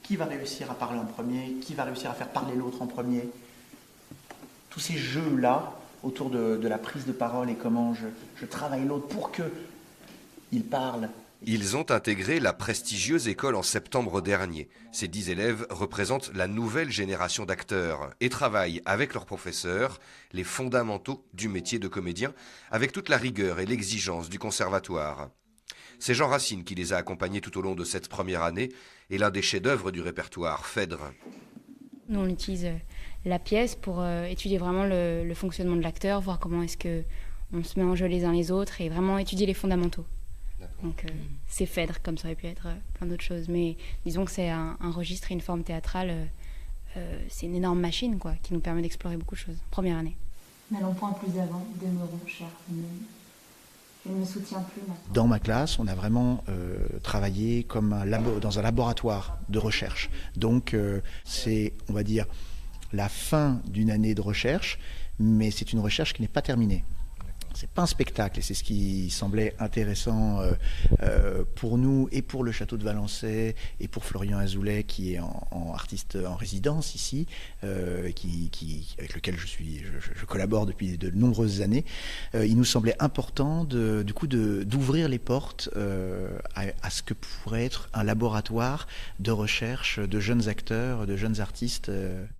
Qui va réussir à parler en premier? Qui va réussir à faire parler l'autre en premier? Tous ces jeux-là, autour de la prise de parole et comment je travaille l'autre pour qu'il parle. Ils ont intégré la prestigieuse école en septembre dernier. Ces 10 élèves représentent la nouvelle génération d'acteurs et travaillent avec leurs professeurs les fondamentaux du métier de comédien avec toute la rigueur et l'exigence du conservatoire. C'est Jean Racine qui les a accompagnés tout au long de cette première année et l'un des chefs-d'œuvre du répertoire, Phèdre. Nous, on utilise la pièce pour étudier vraiment le fonctionnement de l'acteur, voir comment est-ce qu'on se met en jeu les uns les autres et vraiment étudier les fondamentaux. Donc c'est Phèdre, comme ça aurait pu être plein d'autres choses. Mais disons que c'est un registre et une forme théâtrale, c'est une énorme machine quoi, qui nous permet d'explorer beaucoup de choses. Première année. N'allons point plus avant, demeurons chers. Je ne me soutiens plus maintenant. Dans ma classe, on a vraiment travaillé comme dans un laboratoire de recherche. Donc c'est, on va dire, la fin d'une année de recherche, mais c'est une recherche qui n'est pas terminée. C'est pas un spectacle et c'est ce qui semblait intéressant pour nous et pour le château de Valençay et pour Florian Azoulay qui est en artiste en résidence ici, avec lequel je collabore depuis de nombreuses années. Il nous semblait important d'ouvrir les portes à ce que pourrait être un laboratoire de recherche de jeunes acteurs, de jeunes artistes.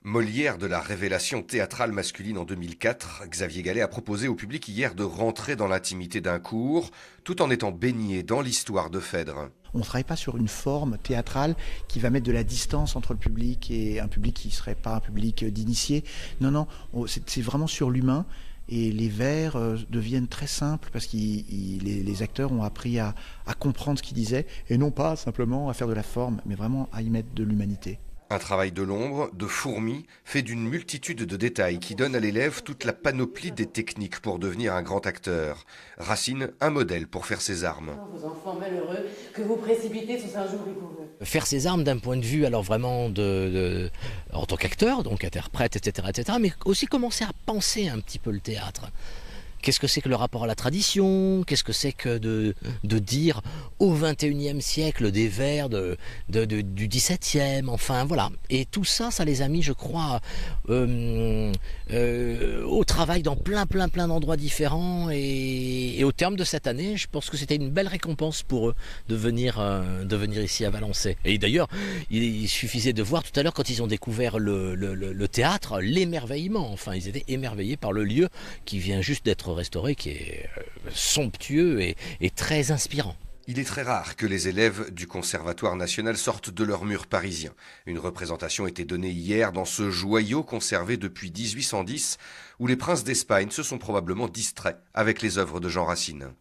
Molière de la révélation théâtrale masculine en 2004, Xavier Gallet a proposé au public hier de rentrer dans l'intimité d'un cours, tout en étant baigné dans l'histoire de Phèdre. On ne travaille pas sur une forme théâtrale qui va mettre de la distance entre le public et un public qui ne serait pas un public d'initiés. Non, c'est vraiment sur l'humain. Et les vers deviennent très simples parce que les acteurs ont appris à comprendre ce qu'ils disaient et non pas simplement à faire de la forme, mais vraiment à y mettre de l'humanité. Un travail de l'ombre, de fourmi, fait d'une multitude de détails qui donne à l'élève toute la panoplie des techniques pour devenir un grand acteur. Racine, un modèle pour faire ses armes. Vos enfants malheureux que vous précipitez sous un jour rigoureux. Faire ses armes d'un point de vue alors vraiment en tant qu'acteur, donc interprète, etc., mais aussi commencer à penser un petit peu le théâtre. Qu'est-ce que c'est que le rapport à la tradition? Qu'est-ce que c'est que de dire au XXIe siècle des vers du XVIIe? Enfin voilà. Et tout ça, ça les a mis, je crois, au travail dans plein d'endroits différents. Et au terme de cette année, je pense que c'était une belle récompense pour eux de venir ici à Valençay. Et d'ailleurs, il suffisait de voir tout à l'heure quand ils ont découvert le théâtre, l'émerveillement. Enfin, ils étaient émerveillés par le lieu qui vient juste d'être restauré, qui est somptueux et très inspirant. Il est très rare que les élèves du Conservatoire national sortent de leur mur parisien. Une représentation était donnée hier dans ce joyau conservé depuis 1810, où les princes d'Espagne se sont probablement distraits avec les œuvres de Jean Racine.